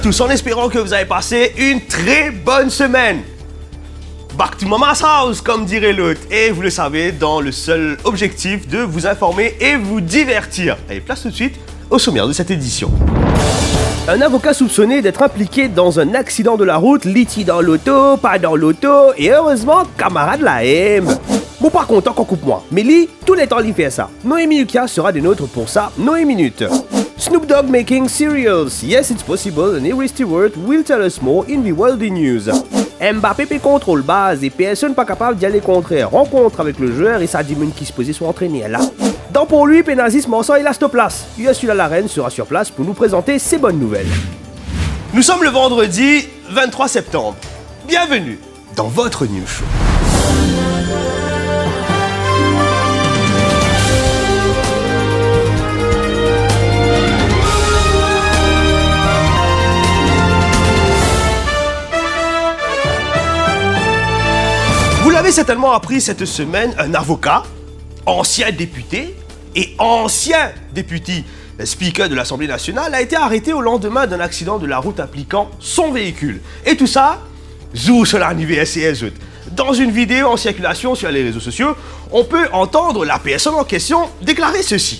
tous en espérant que vous avez passé une très bonne semaine. Back to Mama's house, comme dirait l'autre. Et vous le savez, dans le seul objectif de vous informer et vous divertir. Allez, place tout de suite au sommaire de cette édition. Un avocat soupçonné d'être impliqué dans un accident de la route, Liti dans l'auto, pas dans l'auto, et heureusement, camarade la aime. Bon, par contre, qu'on coupe-moi. Mais lui, tous les temps, il fait ça. Noémie Lucas sera des nôtres pour ça, Noémie Minute. Snoop Dogg making cereals. Yes, it's possible, and Eric Stewart will tell us more in the worldly news. Mbappé contrôle base et personne pas capable d'y aller contraire. Rencontre avec le joueur et sa dimune qui se posait sont entraînés là. Dans pour lui, Penazis Mansa et Last Place. Yasula la reine sera sur place pour nous présenter ses bonnes nouvelles. Nous sommes le vendredi 23 septembre. Bienvenue dans votre News Show. Vous l'avez certainement appris cette semaine, un avocat, ancien député et ancien député speaker de l'Assemblée nationale a été arrêté au lendemain d'un accident de la route impliquant son véhicule. Et tout ça, zou sur l'anniversaire. Dans une vidéo en circulation sur les réseaux sociaux, on peut entendre la personne en question déclarer ceci.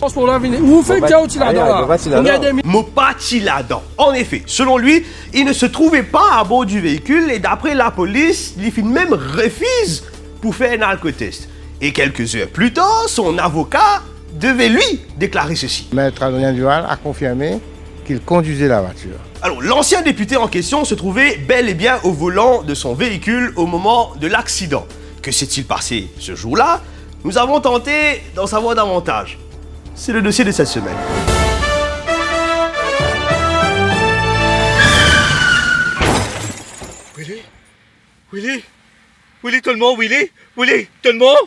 Mopatiladan. En effet, selon lui, il ne se trouvait pas à bord du véhicule et d'après la police, il fit même refuse pour faire un alcotest. Et quelques heures plus tard, son avocat devait lui déclarer ceci. Maître Adrien Duval a confirmé qu'il conduisait la voiture. Alors, l'ancien député en question se trouvait bel et bien au volant de son véhicule au moment de l'accident. Que s'est-il passé ce jour-là? Nous avons tenté d'en savoir davantage. C'est le dossier de cette semaine. Willy, tout le monde, Willy, tout le monde,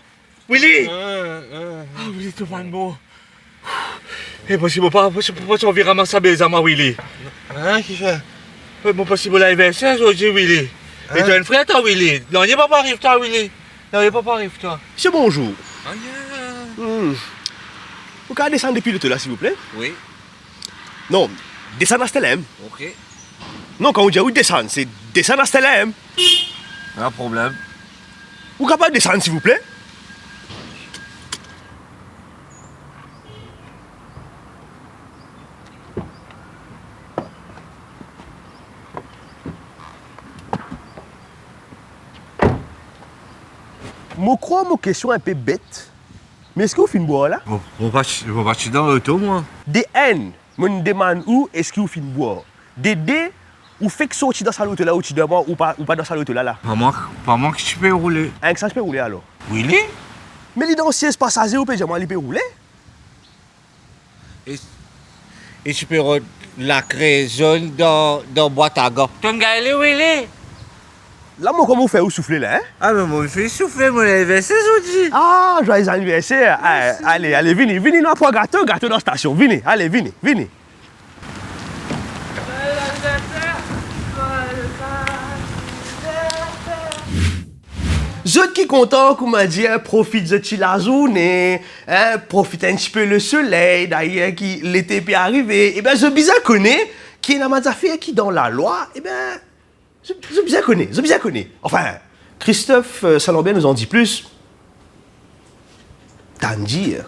Willy. Willy, tout le monde. Eh, possible pas, on vient ramasser mes amis, Willy. Hein, qui fait? Possible l'anniversaire aujourd'hui, Willy. Et tu as une frère, toi, Willy. Non, il n'y a pas arrive, toi, Willy. Non, il n'y a pas arrive, toi. Monsieur, bonjour. Vous pouvez descendre depuis le là, s'il vous plaît? Oui. Non, descendre à Stelem. Ok. Non, quand on dit oui, descendre, c'est descendre à Stelem. Pas de problème. Vous pouvez capable de descendre, s'il vous plaît? Je crois que ma question est un peu bête. Mais est-ce que vous finissez boire là? On va dans l'auto, moi. Des N, je me demande où est-ce que vous finissez boire. Des D, ou fait que sortir dans sa loto là où tu dors ou pas dans sa loto là. Pas moi que tu peux rouler. Avec ça, je peux rouler alors. Willy? Mais les dans 16 passagers, vous pouvez dire, il peut rouler. Et tu peux la créer jaune dans boîte à gants. Tu as gagné, Willy? Là, moi, comment vous faites? Vous soufflez là, hein? Ah, mais moi, je fais souffler mon anniversaire aujourd'hui. Ah, joyeux anniversaire. Allez, venez, nous pour gâteau dans la station. Venez, allez, venez. Je qui content qu'on m'a dit, profite de la journée, profite un petit peu le soleil, d'ailleurs, qui l'été peut arriver. Eh bien, je bien connais qui est dans ma affaire qui dans la loi, eh bien, je bien connais. Enfin, Christophe Salambert nous en dit plus. Tangier.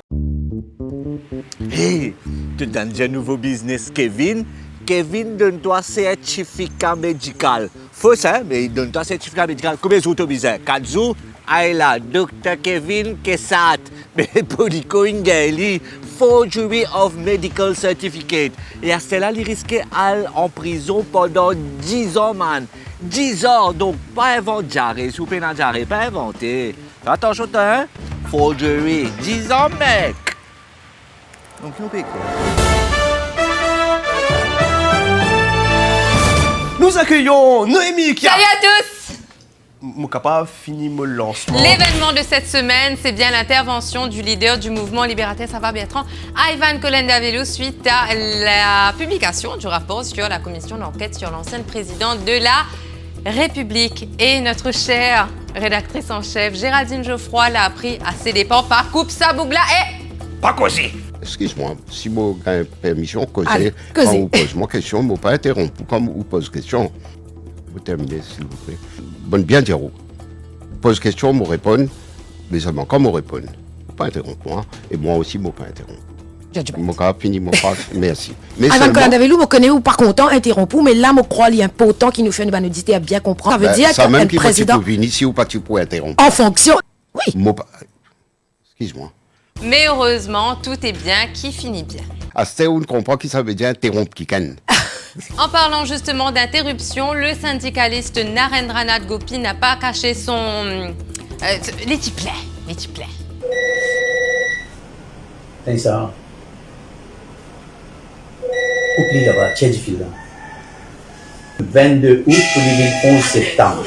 Hey, tu donnes un nouveau business, Kevin. Kevin donne-toi certificat médical. Faux ça, mais il donne-toi certificat médical. Combien de jours tu as besoin? 4 jours? Ah là, Dr. Kevin Kessat. Mais pour les Coingeli, forgery of medical certificate. Et à cela, il risquait en prison pendant 10 ans, man. 10 ans, donc pas inventé, sous peine d'arrêt, pas inventé. Fais attention, hein? Forgery, 10 ans, mec. Donc, nous paye quoi? Nous accueillons Noémie qui a... Salut à tous! Mon capable fini mon lancement. L'événement de cette semaine, c'est bien l'intervention du leader du mouvement libérateur Sava Bertrand, Ivan Kolenda-Velo, suite à la publication du rapport sur la commission d'enquête sur l'ancienne présidente de la République. Et notre chère rédactrice en chef, Géraldine Geoffroy, l'a appris à ses dépens par Coupe Sabougla et... Pas cosy. excuse-moi, si moi j'ai permission de causer, Allez, quand causez. vous posez ma question, je ne pas interrompre. Comme vous posez question, vous terminez, s'il vous plaît. Bonne bien dire. Vous pose question, je réponds, mais seulement quand je réponds. Pas interrompre moi, et moi aussi, je ne pas interrompre. Mon cas fini mon phrase, merci. Mais Ivan Colandavelou, je connais ou par contre interrompu, mais là, je crois qu'il y a un important qui nous fait une banalité à bien comprendre. Ça veut dire ça même qu'un qui président, va venir ici ou pas tu pourrais interrompre. en fonction... Oui, Excuse-moi. Mais heureusement, tout est bien qui finit bien. À ce on comprend que ça veut dire interrompre qui can. En parlant justement d'interruption, le syndicaliste Narendranath Gopi n'a pas caché son... l'étiplé. C'est ça. Oublie là-bas, tiens du fil là. 22 août pour le 11 septembre.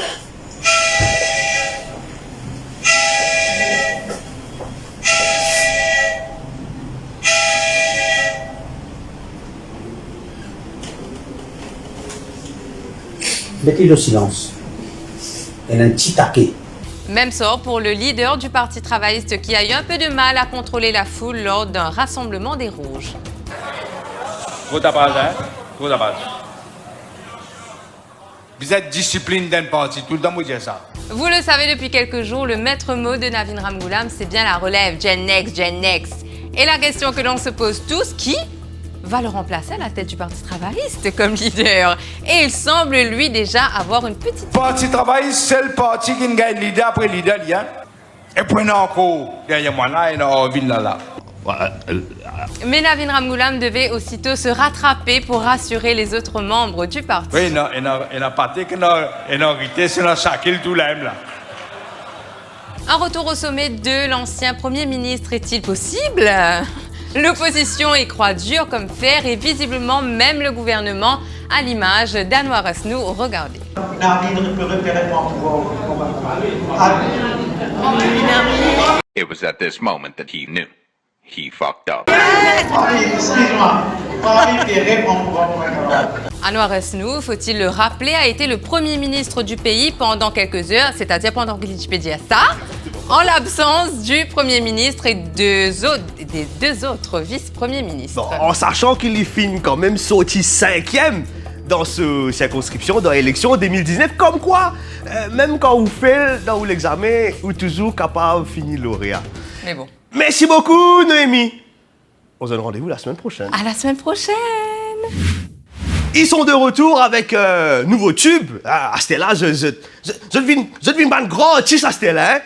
Mettez le silence. Elle a un petit taquet. Même sort pour le leader du Parti travailliste qui a eu un peu de mal à contrôler la foule lors d'un rassemblement des Rouges. Trop tapage, hein? Trop tapage. Vous êtes discipline d'un parti, tout le temps vous dites ça. Vous le savez depuis quelques jours, le maître mot de Navin Ramgoolam, c'est bien la relève Gen Next. Et la question que l'on se pose tous, qui va le remplacer à la tête du Parti travailliste comme leader? Et il semble, lui, déjà avoir une petite... Parti travail, c'est le parti qui gagne leader après leader, hein? Et puis encore, derrière moi là, il y a une ville là. Mais Navin Ramgoolam devait aussitôt se rattraper pour rassurer les autres membres du parti. Oui, il y a parti qui a hérité, c'est dans chacun tout l'aime là. Un retour au sommet de l'ancien Premier ministre est-il possible? L'opposition y croit dur comme fer et visiblement même le gouvernement à l'image d'Anwar Asnou. Regardez. It was at this moment that he knew. He fucked up. Anwar Asnou, faut-il le rappeler, a été le Premier ministre du pays pendant quelques heures, c'est-à-dire pendant que Wikipédia ça, en l'absence du Premier ministre et des deux autres vice-premiers ministres. Bon, en sachant qu'il y finit quand même sorti 5e dans cette circonscription, dans l'élection 2019, comme quoi, même quand vous faites dans l'examen, vous êtes toujours capable de finir lauréat. Mais bon. Merci beaucoup, Noémie. On se donne rendez-vous la semaine prochaine. À la semaine prochaine. Ils sont de retour avec un nouveau tube. Ah, Stella, je deviens un grand artiste à Stella. Hein?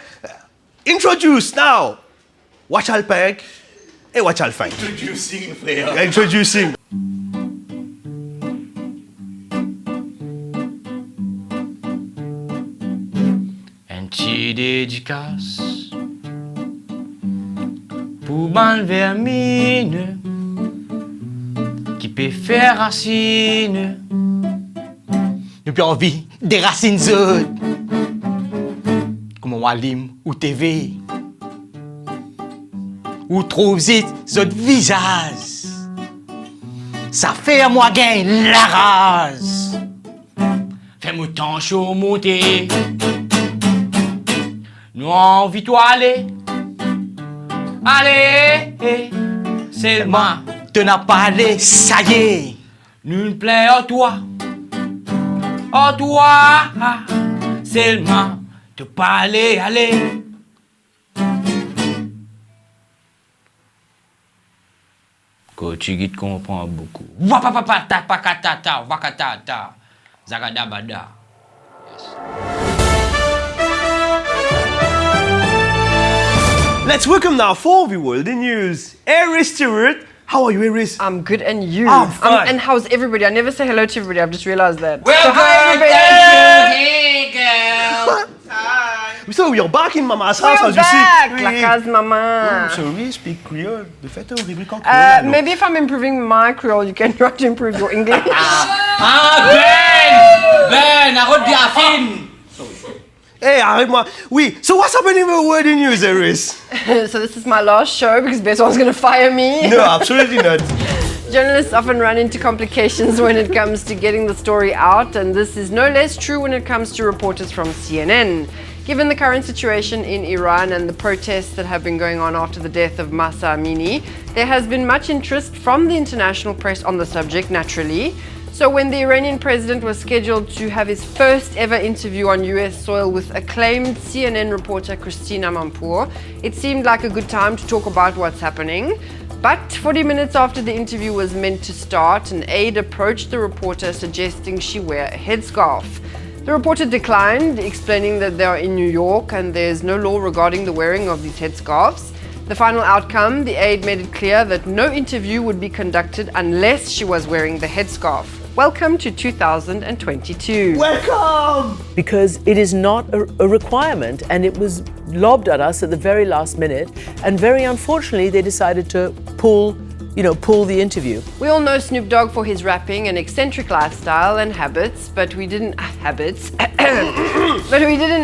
Introduce now. Watch Al Pink et Watch Al Fink. Introducing, frère. Introducing. Un petit dédicace pour ban vermine qui peut faire racine. Nous plus envie des racines autres comme Walim ou TV ou trouve-y autres visages. Ça fait à moi gagner la rase. Fais-moi ton chaud monter. Nous envie toi aller. Allez, seulement te n'a pas allé, ça y est. Nous nous plaît en toi, seulement te pas aller, allez. Coach qui te comprend beaucoup. Wakatata, zagadabada. Let's welcome now for the world in news, Aries Stewart. How are you, Aries? I'm good, and you? I'm fine. And how's everybody? I never say hello to everybody. I've just realized that. Well, so hi, everybody. hey, girl. Hi. So you're back in Mama's house, We're as you back, see. la case maman. So we speak Creole. De fait, on rubrique en Creole. Maybe if I'm improving my Creole, you can try to improve your English. Ben, arrête bien fine. Hey, arrête-moi. Oui. So what's happening with the world in news, Aries? So this is my last show because Beson's going to fire me. No, absolutely not. Journalists often run into complications when it comes to getting the story out, and this is no less true when it comes to reporters from CNN. Given the current situation in Iran and the protests that have been going on after the death of Mahsa Amini, there has been much interest from the international press on the subject, naturally. So when the Iranian president was scheduled to have his first ever interview on US soil with acclaimed CNN reporter Christina Mampour, it seemed like a good time to talk about what's happening. But 40 minutes after the interview was meant to start, an aide approached the reporter suggesting she wear a headscarf. The reporter declined, explaining that they are in New York and there's no law regarding the wearing of these headscarves. The final outcome, the aide made it clear that no interview would be conducted unless she was wearing the headscarf. Welcome to 2022. Welcome! Because it is not a requirement, and it was lobbed at us at the very last minute, and very unfortunately they decided to pull the interview. We all know Snoop Dogg for his rapping and eccentric lifestyle and habits, but we didn't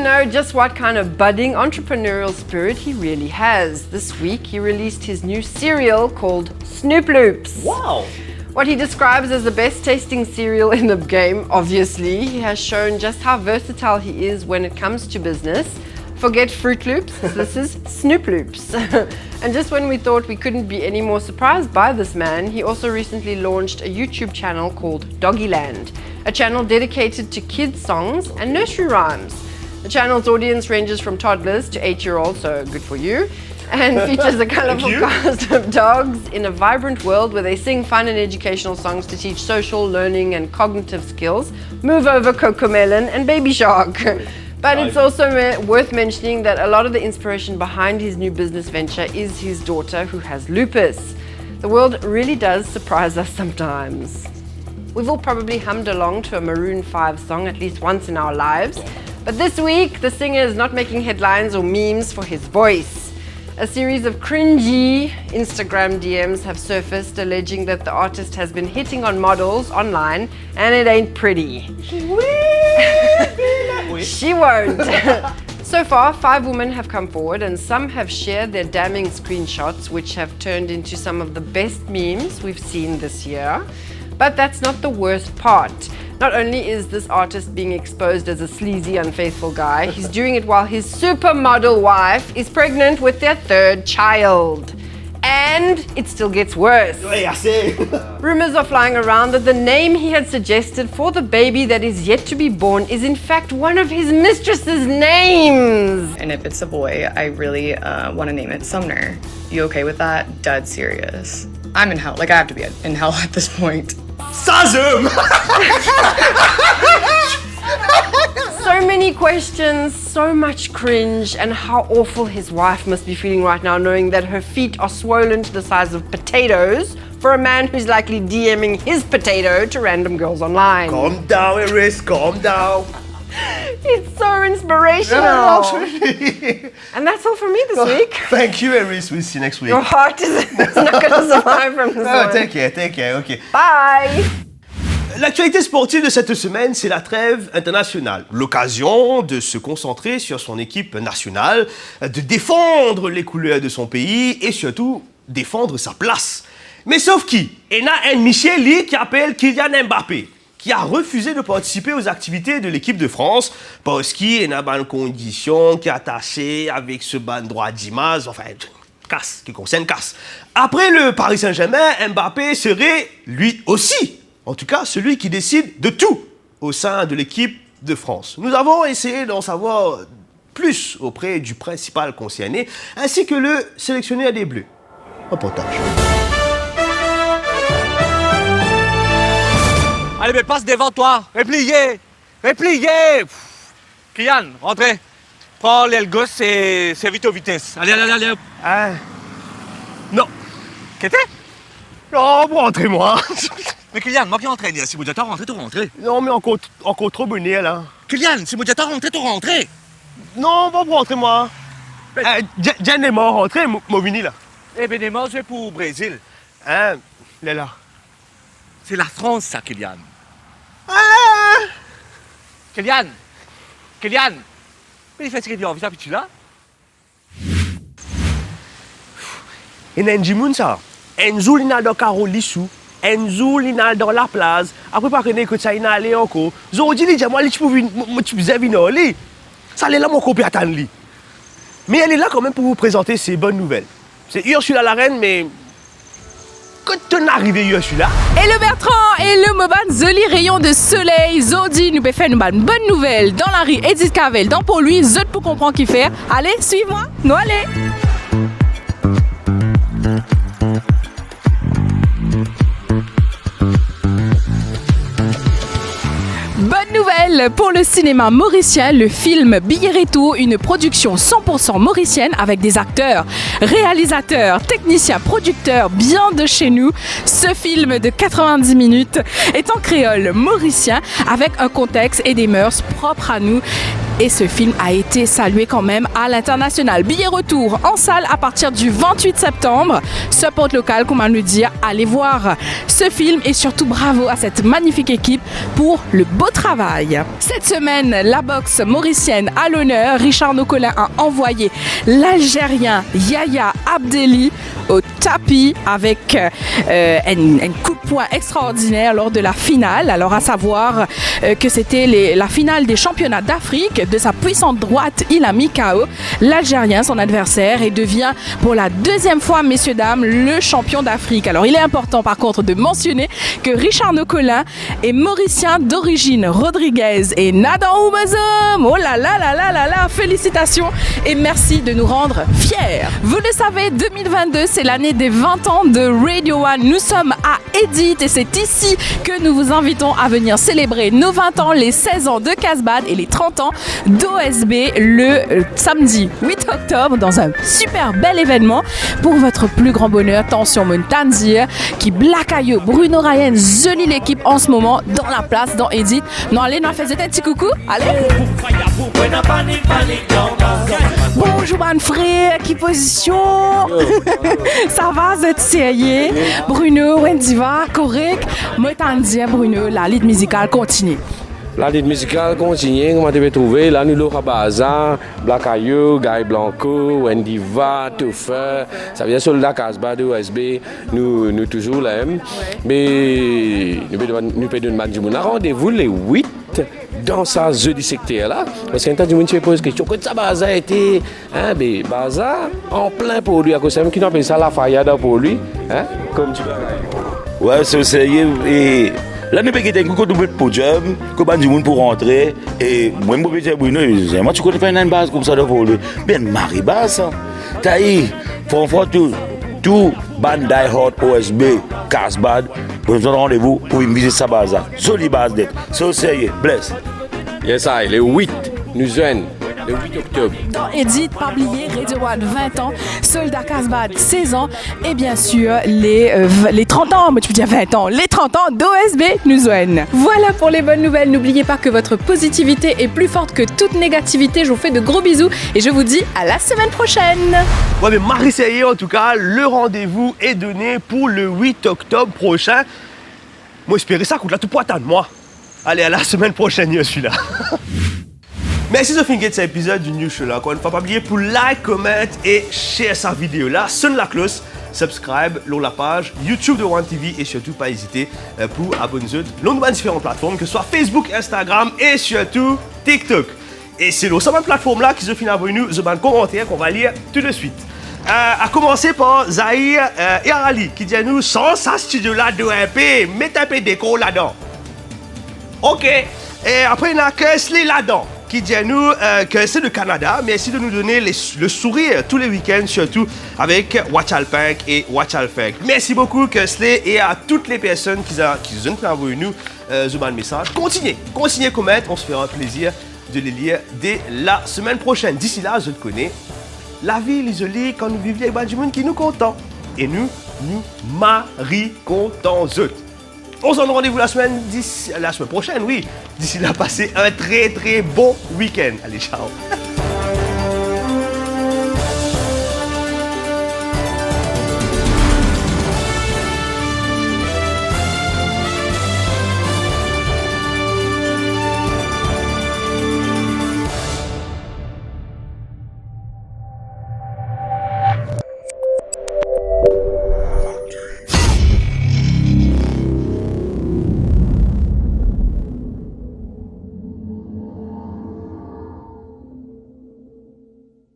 know just what kind of budding entrepreneurial spirit he really has. This week he released his new cereal called Snoop Loops. Wow! What he describes as the best tasting cereal in the game, obviously. He has shown just how versatile he is when it comes to business. Forget Fruit Loops, this is Snoop Loops. And just when we thought we couldn't be any more surprised by this man, he also recently launched a YouTube channel called Doggyland, a channel dedicated to kids' songs and nursery rhymes. The channel's audience ranges from toddlers to 8-year-olds, so good for you, and features a colorful cast of dogs in a vibrant world where they sing fun and educational songs to teach social, learning, and cognitive skills. Move over Cocomelon and Baby Shark. But it's also worth mentioning that a lot of the inspiration behind his new business venture is his daughter, who has lupus. The world really does surprise us sometimes. We've all probably hummed along to a Maroon 5 song at least once in our lives. But this week, the singer is not making headlines or memes for his voice. A series of cringy Instagram DMs have surfaced alleging that the artist has been hitting on models online, and it ain't pretty. She won't. So far, 5 women have come forward, and some have shared their damning screenshots, which have turned into some of the best memes we've seen this year. But that's not the worst part. Not only is this artist being exposed as a sleazy, unfaithful guy, he's doing it while his supermodel wife is pregnant with their 3rd child. And it still gets worse. Rumors are flying around that the name he had suggested for the baby that is yet to be born is in fact one of his mistress's names. And if it's a boy, I really want to name it Sumner. You okay with that? Dead serious. I'm in hell. Like, I have to be in hell at this point. Sazum! So many questions, so much cringe, and how awful his wife must be feeling right now, knowing that her feet are swollen to the size of potatoes for a man who's likely DMing his potato to random girls online. Calm down, Iris, calm down. It's so inspirational. And that's all from me this week. Thank you, Iris. We'll see you next week. Your heart is not going to survive from this one. Take care, ok. Bye. L'actualité sportive de cette semaine, c'est la trêve internationale. L'occasion de se concentrer sur son équipe nationale, de défendre les couleurs de son pays et surtout défendre sa place. Mais sauf qui? Il y a un Michel qui appelle Kylian Mbappé, qui a refusé de participer aux activités de l'équipe de France parce qu'il y a une condition qui est attachée avec ce ban droit d'image, enfin, casse, qui concerne casse. Après le Paris Saint-Germain, Mbappé serait lui aussi, en tout cas, celui qui décide de tout au sein de l'équipe de France. Nous avons essayé d'en savoir plus auprès du principal concerné, ainsi que le sélectionneur des Bleus. Reportage. Allez, mais passe devant toi. Repliez. Repliez. Kylian, rentrez. Prends l'aile gauche, c'est vite aux vitesses. Allez. Non. Qu'est-ce que Non, bon, rentrez-moi. Mais Kylian, moi qui entraîne, si vous êtes rentré, tu rentrez. Non, mais encore trop bonnet, là. Kylian, si vous êtes rentré, tu rentrez. Non, bon, rentrez-moi. Jen est mort, rentrez, Movini, là. Eh bien, moi, je vais pour le Brésil. Hein, il est là. C'est la France, ça, Kylian. Ah! Kylian. Mais il fait ce qu'il dit en visage, puis tu l'as. Et Nenjimoun, ça. Enzo, il n'a dans Carolissou. Enzo, il n'a dans la place. Après, par contre, que ça, il n'a allé encore. Zodi, il dit, moi, tu peux venir, Ça, elle est là, mon copain, attendre. Mais elle est là quand même pour vous présenter ses bonnes nouvelles. C'est Ursula la reine, mais quand on arrive Ursula... Et le Bertrand et le Moban Zoli rayon de soleil, Zodi nous peut faire une bonne nouvelle dans la rue Edith Cavell, dans pour lui, Zod pour comprendre qui faire. Allez, suivez-moi, nous allez. Bonne nouvelle pour le cinéma mauricien, le film Billet Retour, une production 100% mauricienne avec des acteurs, réalisateurs, techniciens, producteurs bien de chez nous. Ce film de 90 minutes est en créole mauricien avec un contexte et des mœurs propres à nous. Et ce film a été salué quand même à l'international. Billet Retour en salle à partir du 28 septembre. Support local, comment nous dire, allez voir ce film et surtout bravo à cette magnifique équipe pour le beau travail. Cette semaine, la boxe mauricienne à l'honneur. Richard Nocolin a envoyé l'Algérien Yaya Abdelli au tapis avec un coup de poing extraordinaire lors de la finale. Alors à savoir que c'était la finale des championnats d'Afrique. De sa puissante droite, il a mis KO l'Algérien, son adversaire, et devient pour la deuxième fois, messieurs, dames, le champion d'Afrique. Alors il est important par contre de mentionner que Richard Nocolin est mauricien d'origine rodriguez et Nadan Oumazom. Oh là là là là là là, félicitations et merci de nous rendre fiers. Vous le savez, 2022, c'est l'année des 20 ans de Radio One. Nous sommes à Edith et c'est ici que nous vous invitons à venir célébrer nos 20 ans, les 16 ans de Casbad et les 30 ans d'OSB le samedi 8 octobre dans un super bel événement. Pour votre plus grand bonheur, attention, Montandir qui Blackayo, Bruno Ryan, Zoli l'équipe en ce moment dans la place dans Edith. Non, allez, nous faisons un petit coucou. Allez. Bonjour, mon frère, qui position? Ça va, vous êtes sérieux? Bruno, Wendy va, correct? Montandir, Bruno, la lead musicale continue. La lead musicale continue, comment tu peux trouver? Là, nous l'aurons Baza, Black Ayo, Guy Blanco, Wendy Va, Toffer. Ça vient sur le Casbah de OSB, nous toujours l'aime. Mais nous pouvons donner un rendez-vous les 8 dans sa jeudi secteur là. Parce qu'un temps, du monde se pose question. Quand ça Baza a été, Baza en plein pour lui, à cause de qui appelle ça la faillade pour lui, comme tu veux. Ouais, c'est sérieux. Et là, nous avons quitté un coup de podium, que nous avons pour rentrer. Et moi, je me dis, Bruno, moi, tu connais pas une base comme ça de voler. Bien, Marie Basse, Taï, faut faire tout, Bandai Hot, OSB, Casbad, pour nous donner rendez-vous pour une visite sa base. Jolie base d'être. C'est sérieux, bless. Yes, I, le 8, nous jeunes. Le 8 octobre. Dans Edith, pas oublier, Radio One 20 ans, Soldat Casbad 16 ans et bien sûr les 30 ans, mais tu peux dire 20 ans, les 30 ans d'OSB Nuzwen. Voilà pour les bonnes nouvelles. N'oubliez pas que votre positivité est plus forte que toute négativité. Je vous fais de gros bisous et je vous dis à la semaine prochaine. Ouais, mais Marie Seye, en tout cas, le rendez-vous est donné pour le 8 octobre prochain. Moi, j'espérais ça coûte là tout pour attendre moi. Allez, à la semaine prochaine, je suis là. Merci de finir cet épisode du New Show là. Encore une fois, pas oublier pour like, comment et share sa vidéo là. Sonne la cloche, subscribe, sur la page YouTube de One TV et surtout pas hésiter pour abonner dans nos différentes plateformes, que ce soit Facebook, Instagram et surtout TikTok. Et c'est sur cette plateforme là qu'ils ont fini avec nous, the commentaire qu'on va lire tout de suite. À commencer par Zahir et Ali qui dit à nous, sans sa studio là de MP, mettez un peu de déco là-dedans. Ok. Et après, il y a Kesley là-dedans qui dit à nous que c'est du Canada. Merci de nous donner le sourire tous les week-ends, surtout avec Watch Al Punk et Watch Al Funk. Merci beaucoup, Kesley, et à toutes les personnes qui ont envoyé nous ce message. Continuez comment, on se fera un plaisir de les lire dès la semaine prochaine. D'ici là, je te connais. La vie, l'isolée, quand nous vivions avec du monde qui nous content. Et nous contents. On se donne rendez-vous la semaine prochaine, oui. D'ici là, passez un très très bon week-end. Allez, ciao.